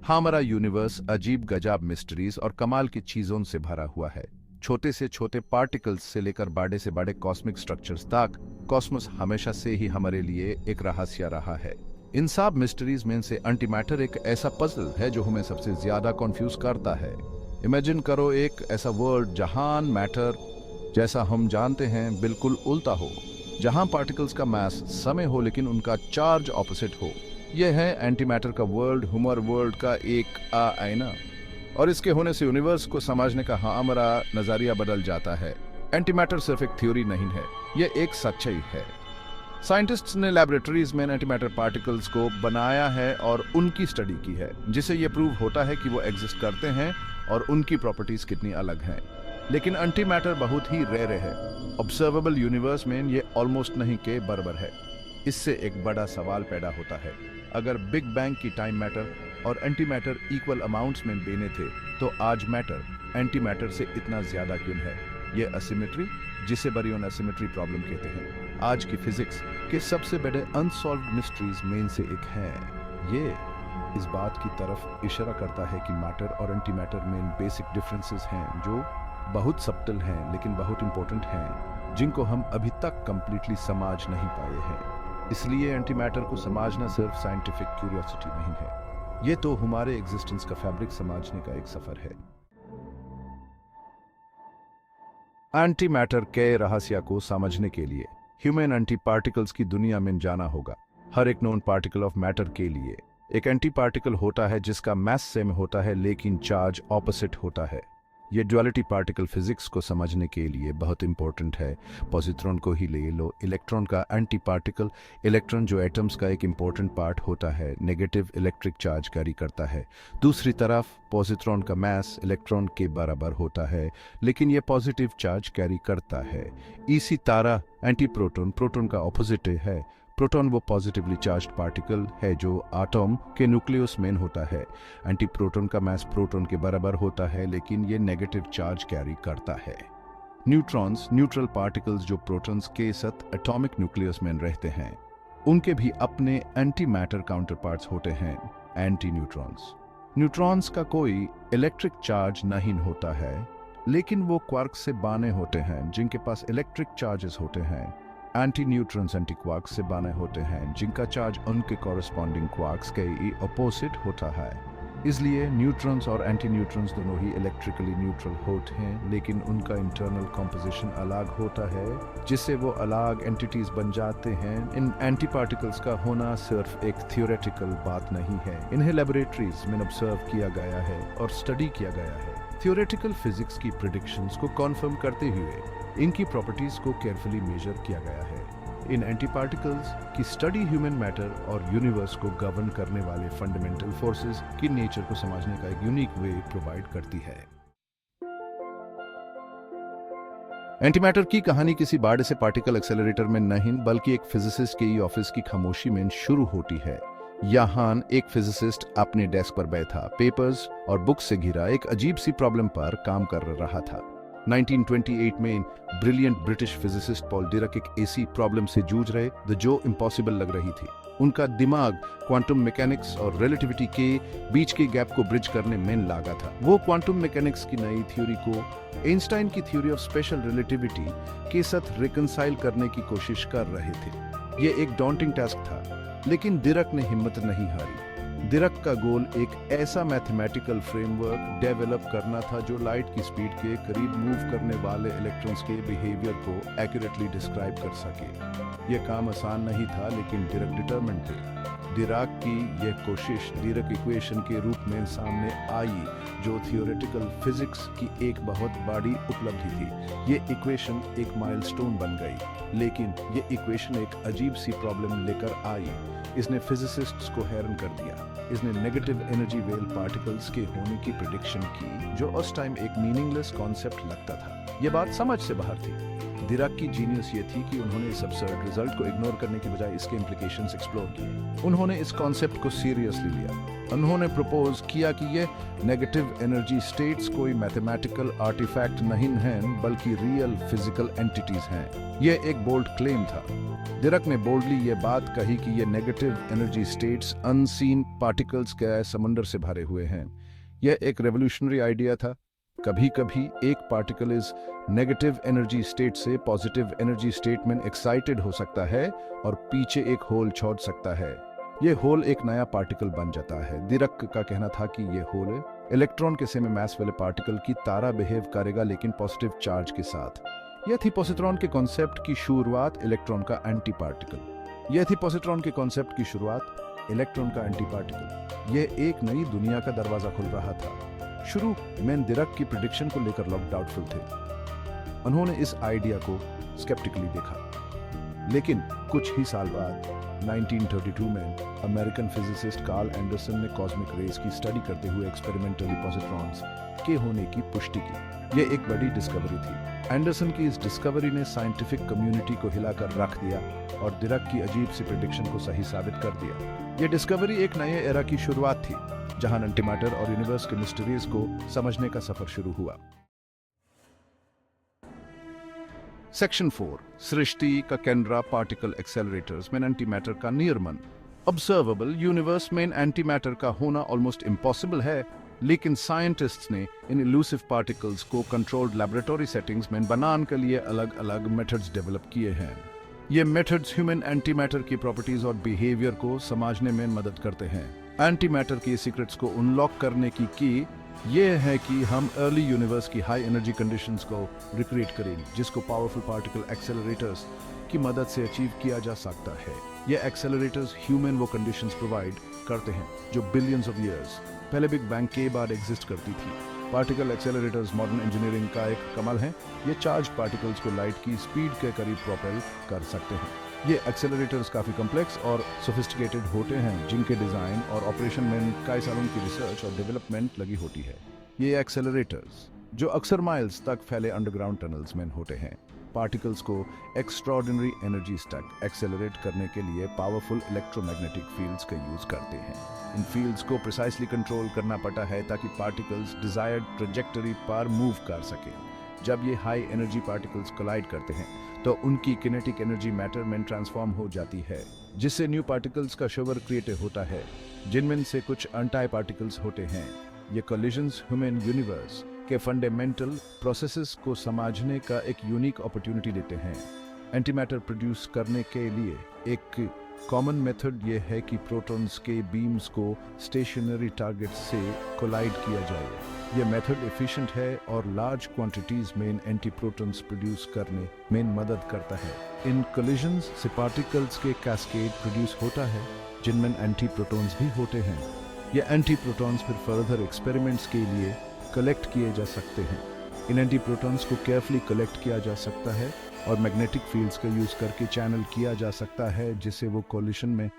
हमारा यूनिवर्स अजीब गजब मिस्ट्रीज और कमाल की चीजों से भरा हुआ है। छोटे से छोटे पार्टिकल्स से लेकर बड़े से बड़े कॉस्मिक स्ट्रक्चर्स तक कॉस्मोस हमेशा से ही हमारे लिए एक रहस्य रहा है। इन सब मिस्ट्रीज में से एंटीमैटर एक ऐसा पजल है जो हमें सबसे ज्यादा कंफ्यूज करता है। इमेजिन करो एक ऐसा वर्ल्ड जहां मैटर जैसा हम जानते हैं बिल्कुल उल्टा हो, जहां पार्टिकल्स का मास समय हो लेकिन उनका चार्ज ऑपोजिट हो। यह है एंटीमैटर का वर्ल्ड, हमारे वर्ल्ड का एक आईना, और इसके होने से यूनिवर्स को समझने का हमारा नजरिया बदल जाता है। एंटीमैटर सिर्फ एक थ्योरी नहीं है, यह एक सच्चाई है। साइंटिस्ट्स ने लैबोरेटरीज में एंटीमैटर पार्टिकल्स को बनाया है और उनकी स्टडी की है, जिससे यह प्रूव होता है कि वो एग्जिस्ट करते हैं और उनकी प्रॉपर्टीज कितनी अलग हैं। लेकिन एंटीमैटर बहुत ही रेयर है। ऑब्जर्वेबल यूनिवर्स में ये ऑलमोस्ट नहीं के बराबर है। इससे एक बड़ा सवाल पैदा होता है, अगर बिग बैंग की टाइम मैटर और एंटीमैटर इक्वल अमाउंट्स में बने थे, तो आज मैटर एंटीमैटर से इतना ज्यादा क्यों है? ये असिमेट्री, जिसे बारियन असिमेट्री प्रॉब्लम कहते हैं, आज की फिजिक्स के सबसे बड़े अनसॉल्व्ड मिस्ट्रीज में से एक है। ये इस बात की तरफ इशारा करता है कि मैटर और एंटीमैटर में बेसिक डिफरेंसेस हैं जो बहुत सब्टल हैं लेकिन बहुत इंपॉर्टेंट हैं, जिनको हम अभी तक कंप्लीटली समझ नहीं पाए हैं। इसलिए एंटीमैटर को समझना सिर्फ साइंटिफिक क्यूरियोसिटी नहीं है, ये तो हमारे एग्जिस्टेंस का फैब्रिक समझने का एक सफर है। एंटीमैटर के रहस्य को समझने के लिए ह्यूमन एंटी पार्टिकल्स की दुनिया में जाना होगा। हर एक नॉन पार्टिकल ऑफ मैटर के लिए एक एंटी पार्टिकल होता है जिसका मास सेम होता है लेकिन चार्ज ऑपोजिट होता है। ये ड्युअलिटी पार्टिकल फिजिक्स को समझने के लिए बहुत इंपॉर्टेंट है। पॉजिट्रॉन को ही ले लो, इलेक्ट्रॉन का एंटी पार्टिकल। इलेक्ट्रॉन जो एटम्स का एक इंपॉर्टेंट पार्ट होता है, नेगेटिव इलेक्ट्रिक चार्ज कैरी करता है। दूसरी तरफ पॉजिट्रॉन का मास इलेक्ट्रॉन के बराबर होता है लेकिन ये पॉजिटिव चार्ज कैरी करता है। इसी तरह एंटी प्रोटॉन प्रोटॉन का ऑपोजिट है। प्रोटॉन वो पॉजिटिवली चार्ज्ड पार्टिकल है जो एटॉम के न्यूक्लियस में होता है। एंटी प्रोटॉन का मास प्रोटॉन के बराबर होता है लेकिन ये नेगेटिव चार्ज कैरी करता है। न्यूट्रॉन्स न्यूट्रल पार्टिकल्स जो प्रोटॉन्स के साथ एटॉमिक न्यूक्लियस में रहते हैं, उनके भी अपने एंटी मैटर काउंटर पार्ट्स होते हैं, एंटी न्यूट्रॉन्स। न्यूट्रॉन्स का कोई इलेक्ट्रिक चार्ज नहीं होता है लेकिन वो क्वार्क से बने होते हैं जिनके पास इलेक्ट्रिक चार्जेस होते हैं। एंटी न्यूट्रॉन्स एंटी क्वार्क्स से बने होते हैं जिनका चार्ज उनके कॉरेस्पॉन्डिंग क्वार्क्स के अपोजिट होता है। इसलिए न्यूट्रॉन्स और एंटी न्यूट्रॉन्स दोनों ही इलेक्ट्रिकली न्यूट्रल होते हैं लेकिन उनका इंटरनल कॉम्पोजिशन अलग होता है, जिससे वो अलग एंटिटीज बन जाते हैं। इन एंटी पार्टिकल्स का होना सिर्फ एक थियोरेटिकल बात नहीं है, इन्हें लेबोरेटरीज में ऑब्जर्व किया गया है और स्टडी किया गया है। थियोरेटिकल फिजिक्स की प्रेडिक्शंस को कॉन्फर्म करते हुए इनकी प्रॉपर्टीज को केयरफुली मेजर किया गया है। इन एंटी पार्टिकल्स की स्टडी ह्यूमन मैटर और यूनिवर्स को गवर्न करने वाले फंडामेंटल फोर्सेस की नेचर को समझने का एक यूनिक वे प्रोवाइड करती है। एंटीमैटर की कहानी किसी बड़े से पार्टिकल एक्सेलरेटर में नहीं बल्कि एक फिजिसिस्ट के ऑफिस की खामोशी में शुरू होती है। यहाँ एक फिजिसिस्ट अपने डेस्क पर बैठा, पेपर्स और बुक्स से घिरा एक अजीब सी प्रॉब्लम पर काम कर रहा था। 1928 में ब्रिलियंट ब्रिटिश फिजिसिस्ट पॉल डिरक एक ऐसी प्रॉब्लम से जूझ रहे जो इम्पॉसिबल लग रही थी। उनका दिमाग क्वांटम मैकेनिक्स और रिलेटिविटी के बीच के गैप को ब्रिज करने में लगा था। वो क्वांटम मैकेनिक्स की नई थ्योरी को आइंस्टाइन की थ्योरी ऑफ स्पेशल रिलेटिविटी के साथ रिकंसाइल करने की कोशिश कर रहे थे। ये एक डॉन्टिंग टास्क था लेकिन डिरक ने हिम्मत नहीं हारी। डिरक का गोल एक ऐसा मैथमेटिकल फ्रेमवर्क डेवलप करना था जो लाइट की स्पीड के करीब मूव करने वाले इलेक्ट्रॉन्स के बिहेवियर को एक्यूरेटली डिस्क्राइब कर सके। यह काम आसान नहीं था लेकिन डिरक डिटरमिन्ड थे। डिराक की यह कोशिश डिरक इक्वेशन के रूप में सामने आई जो थियोरेटिकल फिजिक्स की एक बहुत बड़ी उपलब्धि थी। ये इक्वेशन एक माइलस्टोन बन गई लेकिन ये इक्वेशन एक अजीब सी प्रॉब्लम लेकर आई। इसने फिजिसिस्ट्स को हैरान कर दिया। इसने नेगेटिव एनर्जी वेल पार्टिकल्स के होने की प्रेडिक्शन की जो उस टाइम एक मीनिंगलेस कॉन्सेप्ट लगता था। यह बात समझ से बाहर थी। डिराक की जीनियस ये थी कि उन्होंने इस अब्सर्ड रिजल्ट को इग्नोर करने के बजाय इसके इम्प्लीकेशंस एक्सप्लोर किए। उन्होंने इस कॉन्सेप्ट को सीरियसली लिया उन्होंने प्रपोज किया कि ये नेगेटिव एनर्जी स्टेट्स कोई मैथमेटिकल आर्टिफैक्ट नहीं हैं बल्कि रियल फिजिकल एंटिटीज हैं। ये एक बोल्ड क्लेम था। डिरक ने बोल्डली ये बात कही कि ये negative energy states unseen particles के समुंदर से भरे हुए हैं। यह एक रेवोल्यूशनरी आइडिया था। कभी कभी एक पार्टिकल इस नेगेटिव एनर्जी स्टेट से पॉजिटिव एनर्जी स्टेट में एक्साइटेड हो सकता है और पीछे एक होल छोड़ सकता है। ये होल एक नया पार्टिकल बन जाता है। डिरक का कहना था कि ये होल इलेक्ट्रॉन के सेम मास वाले पार्टिकल की तरह बिहेव करेगा लेकिन पॉजिटिव चार्ज के साथ। यह थी पॉजिट्रॉन के कॉन्सेप्ट की शुरुआत, इलेक्ट्रॉन का एंटी पार्टिकल। यह थी पॉजिट्रॉन के कॉन्सेप्ट की शुरुआत, इलेक्ट्रॉन का एंटी पार्टिकल। यह एक नई दुनिया का दरवाजा खुल रहा था। शुरू में डिरक की प्रेडिक्शन को लेकर लोग डाउटफुल थे। उन्होंने इस आइडिया को स्केप्टिकली देखा, लेकिन कुछ ही साल बाद 1932 में अमेरिकन फिजिसिस्ट कार्ल एंडरसन ने कॉस्मिक रेज की स्टडी करते हुए एक्सपेरिमेंटली पॉजिट्रॉन्स के होने की पुष्टि की। यह एक बड़ी डिस्कवरी थी। एंडरसन की इस डिस्कवरी ने साइंटिफिक कम्युनिटी को हिलाकर रख दिया और डिरक की अजीब सी प्रेडिक्शन को सही साबित कर दिया। यह डिस्कवरी एक नए एरा की शुरुआत थी जहां एंटीमैटर और यूनिवर्स के मिस्टीरीज को समझने का सफर शुरू हुआ। सेक्शन 4 सृष्टि का केंद्र पार्टिकल एक्सेलरेटर्स में एंटीमैटर का नियमन। ऑब्जर्वेबल यूनिवर्स में एंटीमैटर का होना ऑलमोस्ट इम्पॉसिबल है, लेकिन साइंटिस्ट्स ने इन इल्यूसिव पार्टिकल्स को कंट्रोल्ड लैबोरेटरी सेटिंग्स में बनाने के लिए अलग अलग मेथड्स डेवलप किए हैं। ये मेथड्स ह्यूमन एंटीमैटर की प्रॉपर्टीज और बिहेवियर को समझने में मदद करते हैं। एंटीमैटर के सीक्रेट्स को अनलॉक करने की ये है कि हम अर्ली यूनिवर्स की हाई एनर्जी कंडीशंस को रिक्रिएट करें, जिसको पावरफुल पार्टिकल एक्सेलरेटर्स की मदद से अचीव किया जा सकता है। ये एक्सेलरेटर्स ह्यूमन वो कंडीशंस प्रोवाइड करते हैं जो बिलियंस ऑफ ईयर्स पहले बिग बैंग के बाद एग्जिस्ट करती थी। पार्टिकल एक्सेलरेटर्स मॉडर्न इंजीनियरिंग का एक कमाल है। ये चार्ज पार्टिकल्स को लाइट की स्पीड के करीब प्रोपेल कर सकते हैं। ये एक्सेलरेटर्स काफ़ी कॉम्प्लेक्स और सोफिस्टिकेटेड होते हैं, जिनके डिज़ाइन और ऑपरेशन में कई सालों की रिसर्च और डेवलपमेंट लगी होती है। ये एक्सेलरेटर्स जो अक्सर माइल्स तक फैले अंडरग्राउंड टनल्स में होते हैं, पार्टिकल्स को एक्स्ट्रॉर्डिनरी एनर्जीज तक एक्सेलरेट करने के लिए पावरफुल इलेक्ट्रोमैग्नेटिक फील्ड्स का यूज करते हैं। इन फील्ड्स को प्रिसाइसली कंट्रोल करना पड़ता है ताकि पार्टिकल्स डिजायर्ड ट्रेजेक्टरी पर मूव कर सकें। जब ये हाई एनर्जी पार्टिकल्स कोलाइड करते हैं तो उनकी किनेटिक एनर्जी मैटर में ट्रांसफॉर्म हो जाती है, जिससे न्यू पार्टिकल्स का शोवर क्रिएट होता है, जिनमें से कुछ एंटी पार्टिकल्स होते हैं। ये कोलिजन्स ह्यूमन यूनिवर्स के फंडामेंटल प्रोसेसेस को समझने का एक यूनिक अपॉर्चुनिटी देते हैं। एंटीमैटर प्रोड्यूस करने के लिए एक कॉमन मेथड ये है कि प्रोटॉन्स के बीम्स को स्टेशनरी टारगेट से कोलाइड किया जाए। यह मेथड एफिशिएंट है और लार्ज क्वांटिटीज में एंटी प्रोटॉन्स प्रोड्यूस करने में मदद करता है। इन कोलिजन्स से पार्टिकल्स के कैस्केड प्रोड्यूस होता है, जिनमें एंटी प्रोटॉन्स भी होते हैं। ये एंटी प्रोटॉन्स फिर फर्दर एक्सपेरिमेंट्स के लिए कलेक्ट किए जा सकते हैं। इन एंटी प्रोटॉन्स को केयरफुली कलेक्ट किया जा सकता है और मैग्नेटिक फील्ड्स का यूज करके चैनल किया जा सकता है, जिससे वो कोलिशन में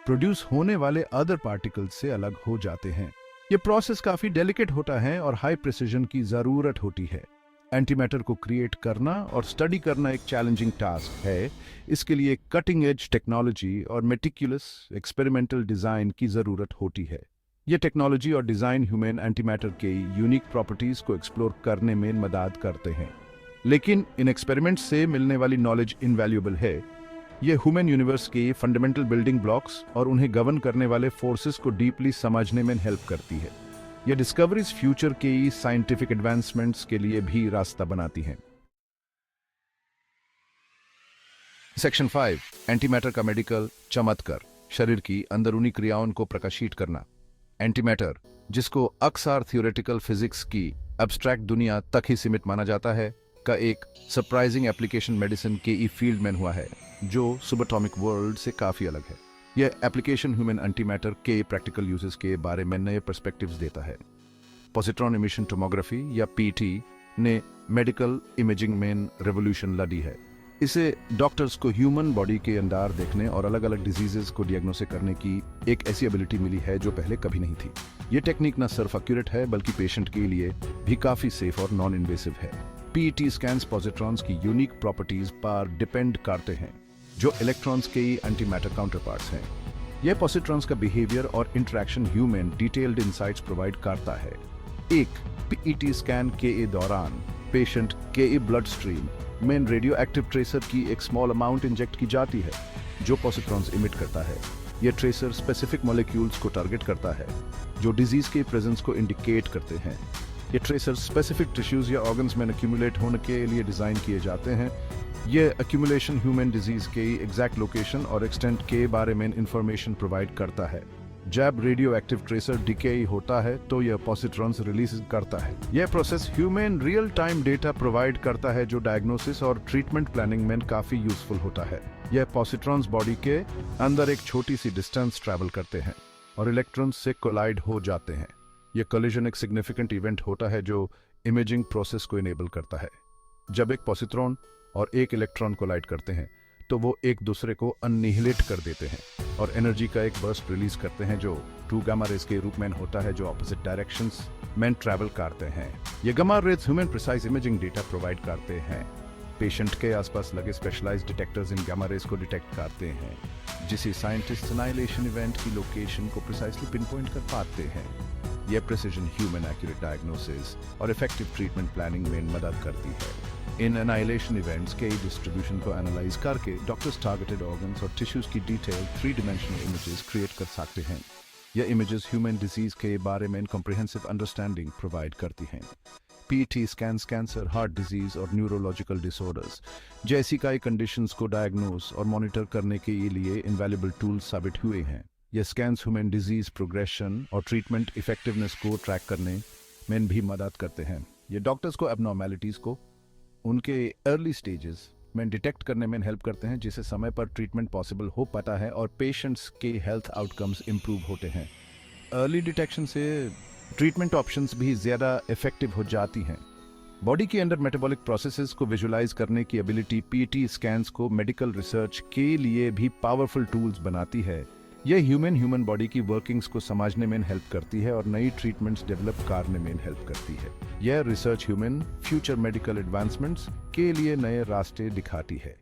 प्रोड्यूस होने वाले अदर पार्टिकल्स से अलग हो जाते हैं। ये प्रोसेस काफी डेलिकेट होता है और हाई प्रिसीजन की जरूरत होती है। एंटीमैटर को क्रिएट करना और स्टडी करना एक चैलेंजिंग टास्क है। इसके लिए कटिंग एज टेक्नोलॉजी और मेटिकुलस एक्सपेरिमेंटल डिजाइन की जरूरत होती है। ये टेक्नोलॉजी और डिजाइन ह्यूमन एंटीमैटर के यूनिक प्रॉपर्टीज को एक्सप्लोर करने में मदद करते हैं, लेकिन इन एक्सपेरिमेंट्स से मिलने वाली नॉलेज इनवैल्यूएबल है। ये ह्यूमन यूनिवर्स के फंडामेंटल बिल्डिंग ब्लॉक्स और उन्हें गवर्न करने वाले फोर्सेस को डीपली समझने में हेल्प करती है। ये डिस्कवरीज फ्यूचर के साइंटिफिक एडवांसमेंट्स के लिए भी रास्ता बनाती हैं। सेक्शन 5 एंटीमैटर का मेडिकल चमत्कार, शरीर की अंदरूनी क्रियाओं को प्रकाशित करना। एंटीमैटर, जिसको अक्सर थियोरेटिकल फिजिक्स की एब्स्ट्रैक्ट दुनिया तक ही सीमित माना जाता है, का एक सरप्राइजिंग एप्लीकेशन मेडिसिन के फील्ड में हुआ है, जो सुबएटॉमिक वर्ल्ड से काफी अलग है। यह एप्लीकेशन ह्यूमन एंटीमैटर के प्रैक्टिकल यूजेस के बारे में नए पर्सपेक्टिव्स देता है। पॉजिट्रॉन इमिशन टोमोग्राफी या पीटी ने मेडिकल इमेजिंग में रेवोल्यूशन ला है। इसे डॉक्टर्स को ह्यूमन बॉडी के अंदर देखने और अलग अलग डिजीजेस को डियाग्नोसिस करने की एक ऐसी एबिलिटी मिली है जो पहले कभी नहीं थी। ये टेक्निक न सिर्फ एक्यूरेट है बल्कि पेशेंट के लिए भी काफी सेफ और नॉन इन्वेसिव है। पीईटी स्कैन्स पॉजिट्रॉन्स की यूनिक प्रॉपर्टीज पर डिपेंड करते हैं, जो इलेक्ट्रॉन्स के एंटीमैटर काउंटरपार्ट्स हैं। यह पॉजिट्रॉन्स का बिहेवियर और interaction human detailed insights provide करता है। एक पीईटी स्कैन के दौरान पेशेंट के ब्लड स्ट्रीम में रेडियो एक्टिव ट्रेसर की एक स्मॉल अमाउंट इंजेक्ट की जाती है जो पॉजिट्रॉन्स इमिट करता है। यह ट्रेसर स्पेसिफिक मॉलिक्यूल्स को टारगेट करता है जो डिजीज के प्रेजेंस को इंडिकेट करते हैं। ये ट्रेसर स्पेसिफिक टिश्यूज या ऑर्गन्स में एक्यूमुलेट होने के लिए डिजाइन किए जाते हैं। यह एक्यूमुलेशन ह्यूमन डिजीज के एग्जैक्ट लोकेशन और एक्सटेंट के बारे में इंफॉर्मेशन प्रोवाइड करता है। जब रेडियो एक्टिव ट्रेसर डिके होता है तो यह पॉजिट्रॉन्स रिलीज करता है। यह process human real time data provide करता है जो डायग्नोसिस और ट्रीटमेंट प्लानिंग में काफी यूजफुल होता है। यह पॉजिट्रॉन्स बॉडी के अंदर एक छोटी सी डिस्टेंस ट्रैवल करते हैं और इलेक्ट्रॉन्स से कोलाइड हो जाते हैं। यह कोलिजन एक सिग्निफिकेंट इवेंट होता है जो इमेजिंग प्रोसेस को इनेबल करता है। जब एक पॉजिट्रॉन और एक इलेक्ट्रॉन कोलाइड करते हैं तो वो एक दूसरे को अन्निहिलेट कर देते हैं और एनर्जी का एक बर्स्ट रिलीज करते हैं जो 2 गामा रेज के रूप में होता है जो ऑपोजिट डायरेक्शंस में ट्रैवल करते हैं। ये gamma rays human precise imaging data provide करते हैं। पेशेंट के आसपास लगे स्पेशलाइज्ड डिटेक्टर्स इन गामा रेज को डिटेक्ट करते हैं जिससे साइंटिस्ट एनाइलेशन इवेंट की लोकेशन को प्रिसाइसली पिन पॉइंट कर पाते हैं। यह प्रिसीजन ह्यूमन एक्यूरेट डायग्नोसिस और इफेक्टिव ट्रीटमेंट प्लानिंग में मदद करती है। इन एनाइलेशन इवेंट्स के डिस्ट्रीब्यूशन को एनालाइज करके डॉक्टर्स टारगेटेड ऑर्गन्स और टिश्यूज की डिटेल 3-dimensional इमेजेस क्रिएट कर सकते हैं। यह इमेजेस ह्यूमन डिजीज के बारे में कॉम्प्रिहेंसिव अंडरस्टैंडिंग प्रोवाइड करती हैं। PT scans cancer, heart disease और न्यूरोलॉजिकल डिसऑर्डर्स जैसी कई कंडीशंस को डायग्नोस और मॉनिटर करने के लिए इनवैल्यूएबल टूल्स साबित हुए हैं। यह स्कैन्स ह्यूमन डिजीज प्रोग्रेशन और ट्रीटमेंट इफेक्टिवनेस को ट्रैक करने में भी मदद करते हैं। ये डॉक्टर्स को एबनॉर्मेलिटीज को उनके अर्ली स्टेजेस में डिटेक्ट करने में हेल्प करते हैं जिससे समय पर ट्रीटमेंट पॉसिबल हो पाता है और पेशेंट्स के हेल्थ आउटकम्स इंप्रूव होते हैं। अर्ली डिटेक्शन से ट्रीटमेंट ऑप्शंस भी ज़्यादा इफेक्टिव हो जाती हैं। बॉडी के अंदर मेटाबॉलिक प्रोसेसेस को विजुलाइज करने की एबिलिटी पीटी स्कैन्स को मेडिकल रिसर्च के लिए भी पावरफुल टूल्स बनाती है। यह ह्यूमन बॉडी की वर्किंग्स को समझने में हेल्प करती है और नई ट्रीटमेंट्स डेवलप करने में हेल्प करती है। यह research human future medical advancements के लिए नए रास्ते दिखाती है।